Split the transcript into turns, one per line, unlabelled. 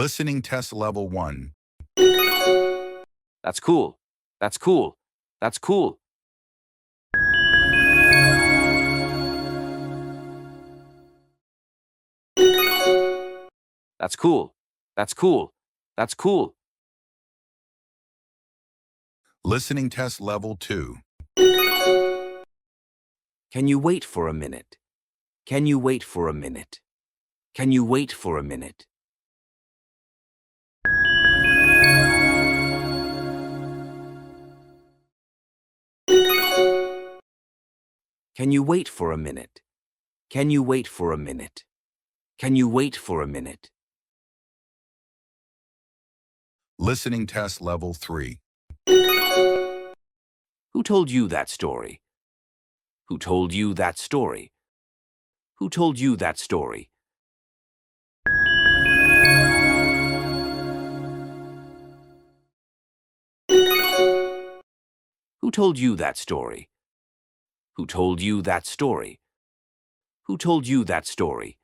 Listening test level 1.
That's cool. That's cool. That's cool. That's cool. That's cool. That's cool.
Listening test level 2.
Can you wait for a minute? Can you wait for a minute? Can you wait for a minute? Can you wait for a minute? Can you wait for a minute? Can you wait for a minute?
Listening test level 3.
Who told you that story? Who told you that story? Who told you that story? Who told you that story? Who told you that story? Who told you that story?